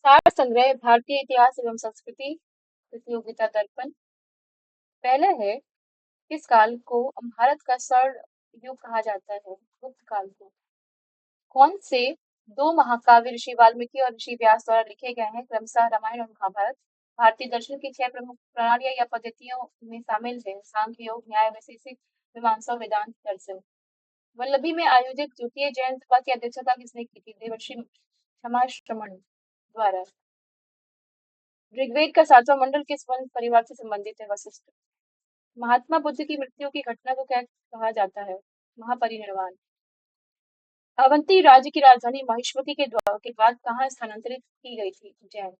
सार संग्रह भारतीय इतिहास एवं संस्कृति प्रतियोगिता दर्पण। पहला है, किस काल को भारत का स्वर्ण युग कहा जाता है? गुप्त काल को। कौन से दो महाकाव्य ऋषि वाल्मीकि और ऋषि व्यास द्वारा लिखे गए हैं, क्रमशः रामायण और महाभारत? भारतीय दर्शन की छह प्रमुख प्रणालियां या पद्धतियों में शामिल है, सांख्य, योग, न्याय, वैशेषिक, मीमांसा, वेदांत, दर्शन। वल्लभी में आयोजित द्वितीय जैन सभा की अध्यक्षता किसने की थी? देवर्षि क्षमाश्रमण द्वारा। ऋग्वेद का सातवां मंडल किस वन परिवार से संबंधित है? वशिष्ठ। महात्मा बुद्ध की मृत्यु की घटना को क्या कहा जाता है? महापरिनिर्वाण। अवंती राज्य की राजधानी महिष्मती के बाद कहाँ स्थानांतरित की गई थी? उज्जैन।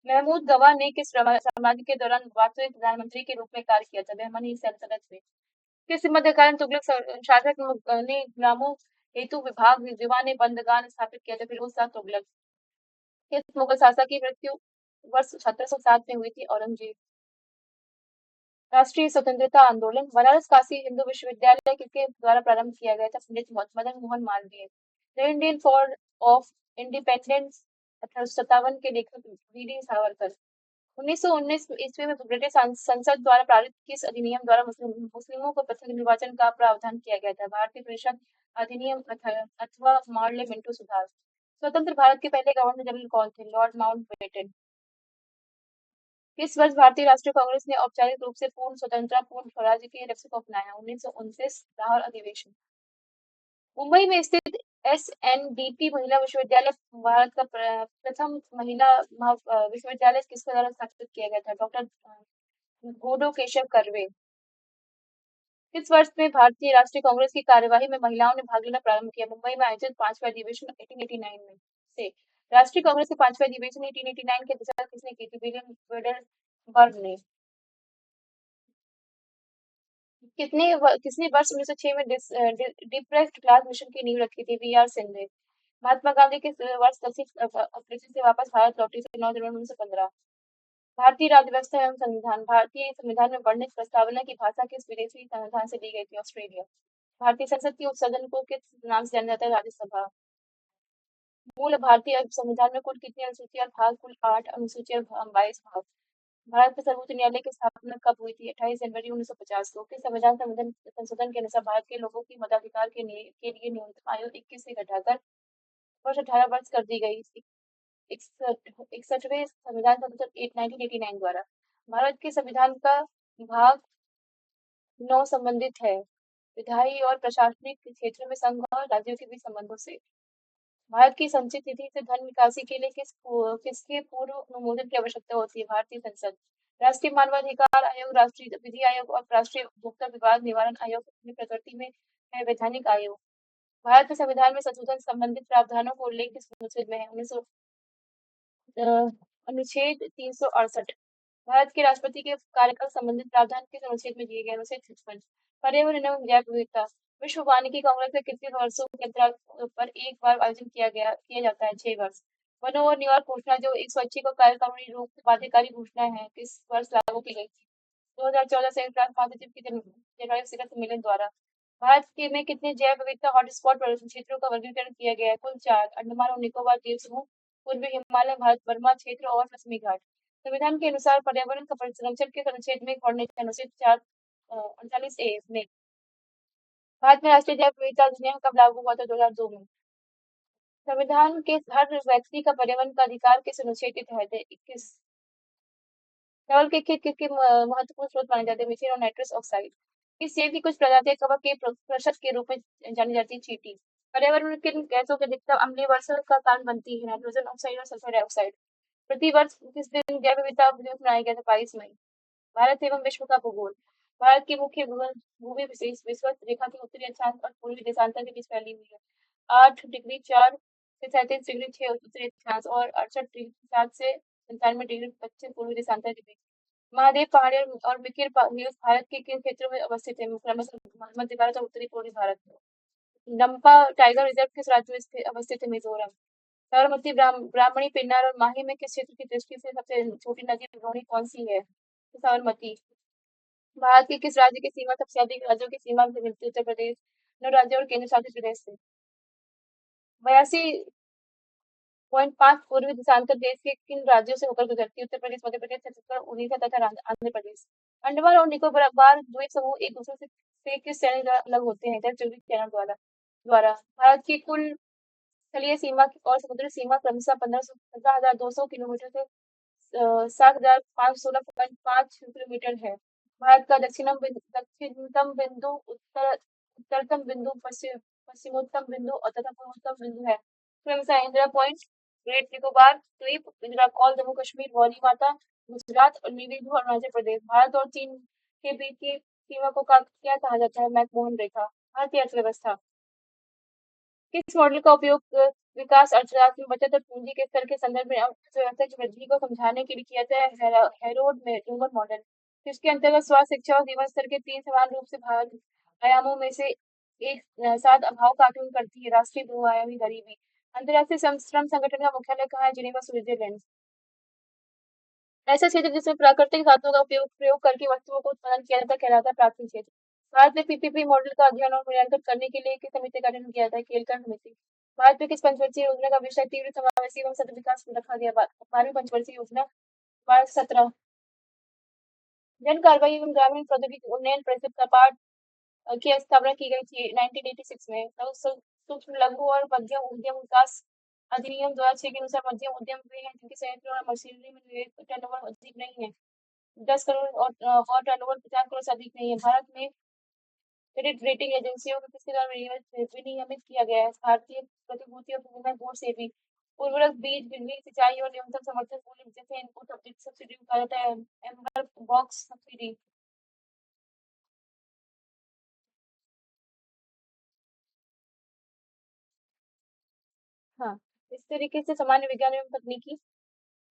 महमूद गवाह ने किस साम्राज्य के दौरान वास्तविक प्रधानमंत्री के रूप में कार्य किया था? बहमनी सल्तनत में। किस मध्यकालीन तुगलक शासक ने गुलामों हेतु विभाग विवाह ने बंदगान स्थापित किया था? फिरोज शाह तुगलक। किस मुगल शासक की मृत्यु वर्ष 1707 में हुई थी? औरंगजेब। राष्ट्रीय स्वतंत्रता आंदोलन। बनारस काशी हिंदू विश्वविद्यालय किसके द्वारा प्रारंभ किया गया था? Pandit Madan Mohan Malviya. The Indian for of independence 1857 के लेखक वीडी सावरकर। 1919 ईस्वी में ब्रिटिश संसद द्वारा पारित किस अधिनियम द्वारा मुस्लिमों को पृथक निर्वाचन का प्रावधान किया गया था? भारतीय परिषद अधिनियम अथवा पार्लियामेंटो सुधार। स्वतंत्र भारत के पहले गवर्नर जनरल कौन थे? Lord Mountbatten. किस वर्ष भारतीय राष्ट्रीय कांग्रेस ने औपचारिक रूप से पूर्ण स्वतंत्रता पूर्ण स्वराज्य के लक्ष्य को अपनाया? 1929 लाहौर अधिवेशन। मुंबई में स्थित एसएनडीटी महिला विश्वविद्यालय भारत का प्रथम महिला विश्वविद्यालय किसके द्वारा स्थापित किया गया था? डॉक्टर गोडो केशव कर्वे। किस वर्ष में भारतीय राष्ट्रीय कांग्रेस की कार्यवाही में महिलाओं ने भाग लेना प्रारंभ किया? मुंबई में आयोजित पांचवें अधिवेशन 1889 में से। राष्ट्रीय कांग्रेस के पांचवें अधिवेशन 1889 की अध्यक्षता किसने की थी? विलियम वेडरबर्ग ने। किसने वर्ष 1906 में डिप्रेस्ड क्लास मिशन की नींव रखी थी? V R Shinde. महात्मा गांधी किस वर्ष दक्षिण अफ्रीका से वापस भारत लौटे थे? 9 जनवरी 1915। भारतीय राज्य व्यवस्था एवं संविधान। भारतीय संविधान में वर्णित प्रस्तावना की भाषा किस विदेशी संविधान से ली गई थी? ऑस्ट्रेलिया। भारतीय संसद की उपसदन को किस नाम से जाना जाता है? राज्यसभा। मूल भारतीय संविधान में कुल कितनी अनुसूचियां और भाग? कुल 8 अनुसूचियां और 22 भाग। भारत के सर्वोच्च न्यायालय की स्थापना कब हुई थी? 28 जनवरी 1950 को। किस संविधान संशोधन के अनुसार भारत के लोगों की मताधिकार के लिए न्यूनतम आयु 21 से घटाकर वर्ष 18 वर्ष कर दी गई? 61वें संविधान संशोधन 1989 द्वारा। भारत के संविधान का भाग 9 संबंधित है विधायी और प्रशासनिक क्षेत्र में संघ और राज्यों के बीच संबंधों से। भारत की संचित निधि से धन निकासी के लिए किसके पूर्व अनुमोदन की आवश्यकता होती है? भारतीय संसद। राष्ट्रीय मानवाधिकार आयोग, राष्ट्रीय विधि आयोग और राष्ट्रीय उपभोक्ता विवाद निवारण आयोग अपनी प्रकृति में है वैधानिक आयोग। भारत के संविधान में संशोधन संबंधित प्रावधानों को उल्लेख किस अनुच्छेद में है? अनुच्छेद 368। भारत के राष्ट्रपति के कार्यकाल संबंधित प्रावधान किस अनुच्छेद में दिए गए? अनुच्छेद 56। पर्यावरण एवं जैव विविधता। विश्व वानिकी कांग्रेस का कितने वर्षों के अंतराल पर एक बार आयोजन किया जाता है? 6 वर्ष। वनों और न्यूयॉर्क घोषणा जो एक स्वैच्छिक और कार्यकारिणी रूप से बाध्यकारी घोषणा है, किस वर्ष लागू की गई थी? 2014 संयुक्त राष्ट्र महासचिव की जलवायु शिखर सम्मेलन द्वारा। भारत के में कितने जैव विविधता हॉटस्पॉट पर्यटन क्षेत्रों का वर्गीकरण किया गया है? कुल 4। अंडमान और निकोबार द्वीप समूह, पूर्वी हिमालय, भारत बर्मा क्षेत्र और पश्चिमी घाट। संविधान के अनुसार पर्यावरण का संरक्षण किस अनुच्छेद में पढ़ने अनुच्छेद 48A में। भारत में राष्ट्रीय जैव विविधता अधिनियम कब लागू हुआ था? 2002 में। संविधान के हर व्यक्ति का पर्यावरण का अधिकार किस अनुच्छेद के तहत है? 21। चावल के खेत किसके महत्वपूर्ण स्रोत माने जाते हैं? मीथेन और नाइट्रस ऑक्साइड। इस सेब की कुछ प्रजातियां कवक के प्रशक के रूप में जानी जाती है? चींटी। पर्यावरण में किन गैसों के अधिकतम अम्लीय वर्षा का कारण बनती है? नाइट्रोजन ऑक्साइड और सल्फर डाइऑक्साइड। प्रति वर्ष किस दिन जैव विविधता दिवस मनाया गया था? 22 मई। भारत एवं विश्व का भूगोल। भारत की मुख्य भूमि विशेष विश्वत रेखा के उत्तरी अक्षांश और पूर्वी देशांतर के बीच फैली हुई है। 8 डिग्री 4 से 37 डिग्री 6 उत्तरी अक्षांश और 68 डिग्री 7 से 97 डिग्री पश्चिम पूर्वी देशांतर के बीच। महादेव पहाड़ी और मिकिर हिल्स भारत के किन क्षेत्रों में अवस्थित है? क्रमशः मध्य भारत और उत्तरी पूर्वी भारत में। डंपा टाइगर रिजर्व किस राज्य में अवस्थित है? मिजोरम। साबरमती ब्राह्मणी पिन्नार और माही में किस क्षेत्र की दृष्टि से सबसे छोटी नदी ब्रोहनी कौन सी है? साबरमती। भारत के किस राज्य की सीमा सबसे अधिक राज्यों की सीमा से मिलती है? उत्तर प्रदेश। 9 राज्यों और केंद्र शासित प्रदेश से। 82 0.5 पूर्वी दिशांतर देश के किन राज्यों से होकर गुजरती है? उत्तर प्रदेश, मध्य प्रदेश, छत्तीसगढ़, उड़ीसा तथा आंध्र प्रदेश। अंडमान और निकोबार द्वीप समूह एक दूसरे से किस चैनल द्वारा अलग होते हैं? इंटर चैनल द्वारा द्वारा भारत की कुल स्थलीय सीमा और समुद्री सीमा क्रमशः 15,200 किलोमीटर से 7,516.5 किलोमीटर है। भारत का दक्षिणतम बिंदु उत्तरतम बिंदु पश्चिमोत्तम बिंदु और तथा पूर्वोत्तम बिंदु है। क्रमशः इंदिरा पॉइंट, ग्रेट निकोबार द्वीप, इंदिरा कॉल जम्मू कश्मीर, मौली माता गुजरात और निवेदु अरुणाचल प्रदेश। भारत और चीन के बीच की सीमा को क्या कहा जाता है? मैकमोहन रेखा। भारतीय अर्थव्यवस्था किस मॉडल का उपयोग विकास अर्थशास्त्र में बचत और पूंजी के स्तर के संदर्भ में अर्थव्यवस्था की वृद्धि को समझाने के लिए किया जाता है? Herod Newman model. जिसके अंतर्गत स्वास्थ्य, शिक्षा और जीवन स्तर के तीन समान रूप से भाग आयामों में से एक साथ अभाव का आकलन करती है। राष्ट्रीय बहुआयामी गरीबी। अंतर्राष्ट्रीय श्रम संगठन का मुख्यालय कहाँ है? Geneva, Switzerland. ऐसा क्षेत्र जिसमें प्राकृतिक धातुओं का प्रयोग करके वस्तुओं को उत्पादन किया जाता है कहलाता है प्राचीन क्षेत्र। भारत में पीपीपी मॉडल का अध्ययन और मूल्यांकन करने के लिए किस समिति का गठन किया जाता है? केलकर समिति। भारत में किस पंचवर्षीय योजना का विषय तीव्र समावेशी एवं सतत विकास रखा गया? 12वीं पंचवर्षीय योजना 12-17। जन कार्रवाई एवं ग्रामीण प्रौद्योगिकी उन्नयन परिषद का पार्ट की स्थापना की गई थी 1986 में। सूक्ष्म लघु और मध्यम उद्यम विकास अधिनियम 2006 के अनुसार मध्यम उद्यम वे हैं जिनके संयंत्र और मशीनरी में निवेश टर्नओवर अधिक नहीं है 10 करोड़ और टर्नओवर 50 करोड़ से अधिक नहीं है। भारत में क्रेडिट रेटिंग एजेंसियों को किसके द्वारा विनियमित किया गया है? भारतीय प्रतिभूति और विनिमय बोर्ड से भी। उर्वरक, बीज, बिजली, सिंचाई और न्यूनतम समर्थन मूल्य जैसे इनपुट सब्सिडी को कहा जाता है एम्बर बॉक्स सब्सिडी। हाँ, इस तरीके से सामान्य विज्ञान एवं तकनीकी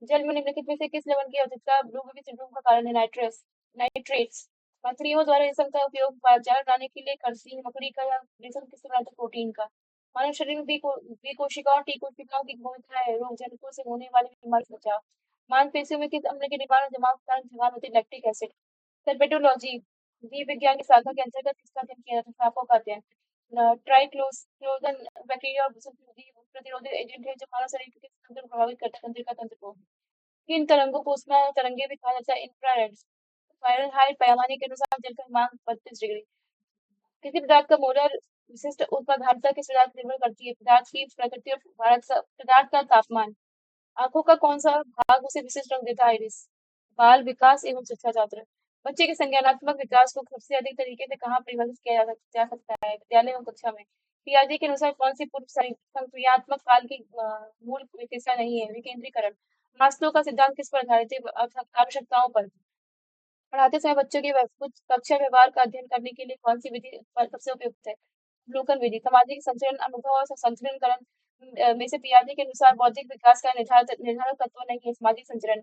जल में निम्नलिखित में से किस लवण की आवश्यकता ब्लू बेबी सिंड्रोम का कारण है? नाइट्रेट्स। मछलियों द्वारा रेशम का उपयोग जाल बनाने के लिए करती है। मकड़ी का रेशम किस बनाता है? प्रोटीन का। मानव शरीर में बी कोशिकाओं और टी कोशिकाओं की भूमिका है रोग जनितों से होने वाली बीमारी से बचाव। मांसपेशियों में किस अम्ल के निर्माण और जमाव के कारण थकान होती है? Lactic acid. सर्पेटोलॉजी जीव विज्ञान की शाखा के अंतर्गत किसका अध्ययन किया जाता है? सांपों का अध्ययन। ट्राइक्लोजन बैक्टीरिया और प्रतिरोधी एजेंट है जो मानव शरीर के किस तंत्र को प्रभावित करता है? तंत्रिका तंत्र को। इन तरंगों को उष्मा तरंगे भी कहा जाता है इंफ्रारेड। फ़ारेनहाइट पैमाने के अनुसार जल का हिमांक 32 डिग्री। किसी पदार्थ का मोलर विशिष्ट उत्पादकता किस पदार्थ पर निर्भर करती है? पदार्थ की प्रकृति और पदार्थ का तापमान। आंखों का कौन सा भाग उसे विशिष्ट रंग देता है? आइरिस। बाल विकास एवं शिक्षा छात्र बच्चे के संज्ञानात्मक विकास को सबसे अधिक तरीके से कहाँ परिभाषित किया जा सकता है? विद्यालय एवं कक्षा में। पियाजे के अनुसार कौन सी पूर्व संक्रियात्मक काल की मूल विशेषता नहीं है? विकेंद्रीकरण। मास्लो का सिद्धांत किस पर आधारित है? आवश्यकताओं पर। पढ़ाते समय बच्चों के कुछ कक्षा व्यवहार का अध्ययन करने के लिए कौन सी विधि सबसे उपयुक्त है? अवलोकन विधि। सामाजिक संचरण, अनुभव और संचरणकरण में से पियाजे के अनुसार बौद्धिक विकास का निर्धारक तत्व नहीं है? सामाजिक संचरण।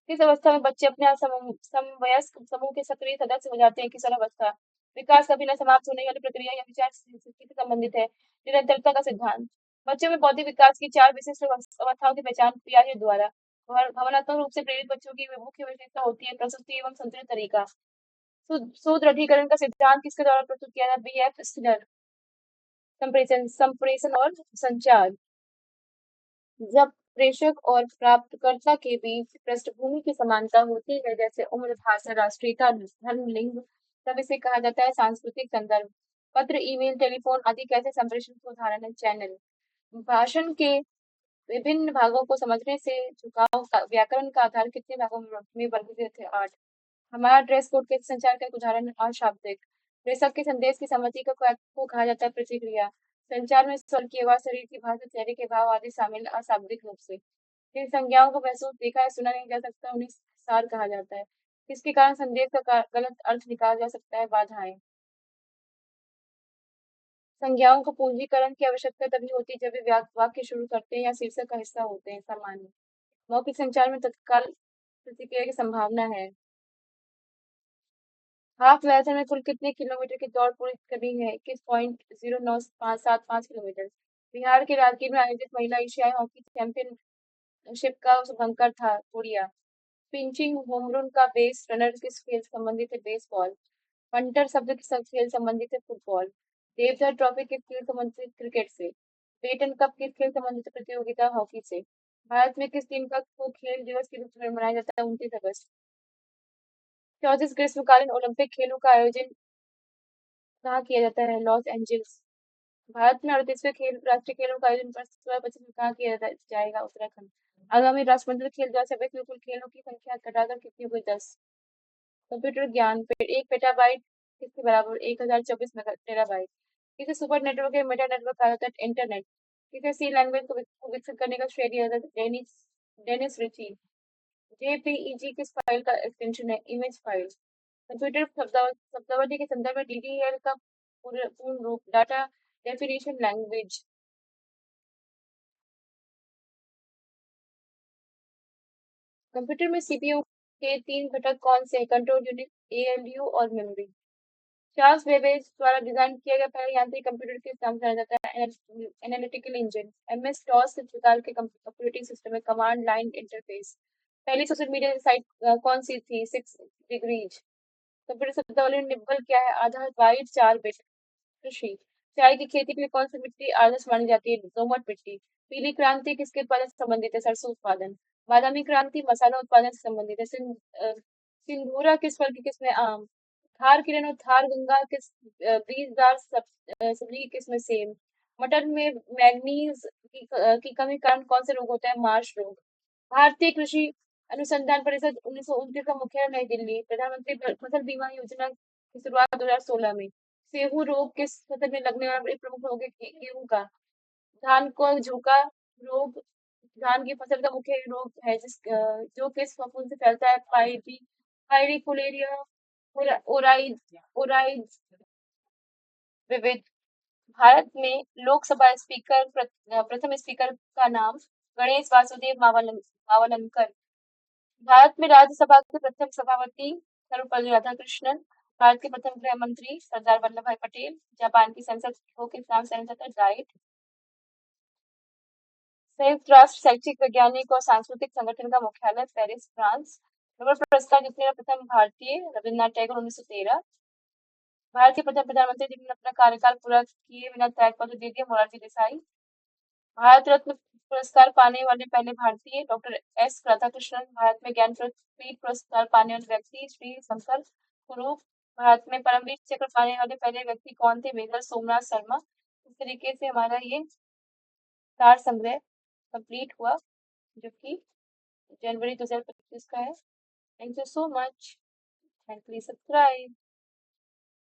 किस अवस्था में बच्चे अपने समवयस्क समूह के सक्रिय सदस्य हो जाते हैं? किशोर अवस्था। विकास कभी न समाप्त होने वाली प्रक्रिया या विचार स्थिति से संबंधित है? निरंतरता का सिद्धांत। बच्चों में बौद्धिक विकास की 4 विशिष्ट अवस्थाओं की पहचान पियाजे द्वारा। भावनात्मक रूप से प्रेरित बच्चों की मुख्य विशेषता होती है प्रस्तुति एवं संतुलित तरीका। सुदृढ़ीकरण का सिद्धांत किसके द्वारा प्रस्तुत किया था? बी.एफ. स्किनर। संप्रेषण और संचार जब प्रेषक और प्राप्तकर्ता के बीच पृष्ठभूमि की समानता होती है जैसे उम्र, भाषा, राष्ट्रीयता, धर्म, लिंग, तब इसे कहा जाता है सांस्कृतिक संदर्भ। पत्र, ईमेल, टेलीफोन आदि कैसे संप्रेषण के उदाहरण है? चैनल। भाषण के विभिन्न भागों को समझने से झुकाव का व्याकरण का आधार कितने भागों में वर्गीकृत है? 8। हमारा ड्रेस कोड के संचार का एक उदाहरण है? अशाब्दिक। प्रेषक के संदेश की सम्मति को कहा जाता है प्रतिक्रिया। संचार में स्वर की आवाज, शरीर की भाषा, चेहरे के भाव आदि शामिल अशाब्दिक रूप से। जिन संज्ञाओं को महसूस, देखा या सुना नहीं जा सकता उन्हें सार कहा जाता है। किसके कारण संदेश का गलत अर्थ निकाला जा सकता है? बाधाएं। संज्ञाओं को पूंजीकरण की आवश्यकता तभी होती है जब वे वाक्य शुरू करते हैं या शीर्षक का हिस्सा होते हैं। सामान्य मौखिक संचार में तत्काल प्रतिक्रिया की संभावना है। हाफ मैराथन में कुल कितने किलोमीटर की दौड़ पूरी करनी है? 21.0975 किलोमीटर। बिहार के राजगीर में आयोजित महिला एशियाई हॉकी चैंपियनशिप का शुभंकर था कोरिया। पिंचिंग होम रून का बेस रनर किस खेल से संबंधित है? बेसबॉल। पंटर शब्द किस खेल से संबंधित है? फुटबॉल। देवधर ट्रॉफी किस खेल से संबंधित है? क्रिकेट से। बेटन कप किस खेल संबंधित प्रतियोगिता हॉकी से? भारत में किस दिन को खेल दिवस के रूप में मनाया जाता है? 29 अगस्त। 34 ग्रीष्मकालीन ओलंपिक खेलों का आयोजन कहाँ किया जाता है? Los Angeles. भारत में 38वें खेल राष्ट्रीय खेलों का आयोजन वर्ष 2025 में कहाँ किया जाएगा? उत्तराखंड। आगामी राष्ट्रमंडल खेल 2026 में कुल खेलों की संख्या घटाकर कितनी हुई? 10। कंप्यूटर ज्ञान एक पेटाबाइट किसके बराबर? 1024 टेराबाइट। किसे सुपर नेटवर्क या मेटा नेटवर्क कहा जाता है? इंटरनेट। किसे सी लैंग्वेज को विकसित करने का श्रेय दिया जाता है? Dennis Dennis Ritchie. जेपीईजी किस फाइल का एक्सटेंशन है? Image file. कंप्यूटर शब्दावली के संदर्भ में डीडीएल का पूर्ण रूप? Data definition language. कंप्यूटर में सीपीयू के 3 घटक कौन से हैं? कंट्रोल यूनिट, एएलयू और मेमोरी। चार्ल्स बेबेज द्वारा डिजाइन किया गया पहला यांत्रिक कंप्यूटर किस नाम से जाना जाता है? Analytical engine. एमएस डॉस किस प्रकार के ऑपरेटिंग सिस्टम है? Command line interface. पहली सोशल मीडिया साइट कौन सी थी? 6 डिग्रीज। कंप्यूटर शब्दावली में निब्बल क्या है? आधा बाइट 4 बिट। कृषि। चाय की खेती के लिए कौन सी मिट्टी आदर्श मानी जाती है? दोमट मिट्टी। पीली क्रांति किसके उत्पादन से संबंधित है? सरसों उत्पादन। बादामी क्रांति मसाला उत्पादन से संबंधित है। सिंधूरा किस फल की किस्म है? आम। थार किरण और थार गंगा किस बीजदार सब्जी की किस्म है? सेम। मटर में मैग्नीज की कमी के कारण कौन से रोग होता है? मार्श रोग। भारतीय कृषि अनुसंधान परिषद 1929 का मुख्यालय नई दिल्ली। प्रधानमंत्री फसल बीमा योजना की शुरुआत 2016 में। सेहू रोग किस फसल में लगने वाला एक प्रमुख रोग है? गेहूं का। धान को झोंका रोग धान की फसल का मुख्य रोग है जो किस फफूंद से फैलता है? पायरी ओराइड ओराइड विविध। भारत में लोकसभा स्पीकर प्रथम स्पीकर का नाम? गणेश वासुदेव मावलंकर। भारत में राज्यसभा के प्रथम सभापति सर्वपल्ली राधाकृष्णन। भारत के प्रथम गृह मंत्री सरदार वल्लभ भाई पटेल। जापान की संसद को किस नाम से जाना जाता है? डाइट। संयुक्त राष्ट्र शैक्षिक वैज्ञानिक और सांस्कृतिक संगठन का मुख्यालय पेरिस, फ्रांस। नोबेल पुरस्कार जीतने वाला प्रथम भारतीय? रविन्द्रनाथ टैगोर, 1913। भारत के प्रथम प्रधानमंत्री जिन्होंने अपना कार्यकाल पूरा किए बिना त्यागपत्र दे दिया? मोरारजी देसाई। भारत रत्न पुरस्कार पाने वाले पहले भारतीय? Doctor S Radhakrishnan. भारत में ज्ञानपीठ पुरस्कार पाने वाले व्यक्ति? श्री शंकर कुरूप। भारत में परमवीर चक्र पाने वाले पहले व्यक्ति कौन थे? मेजर सोमनाथ शर्मा। इस तरीके से हमारा ये सार संग्रह कंप्लीट हुआ, जो कि जनवरी 2025 का है। Thank you so much and please subscribe.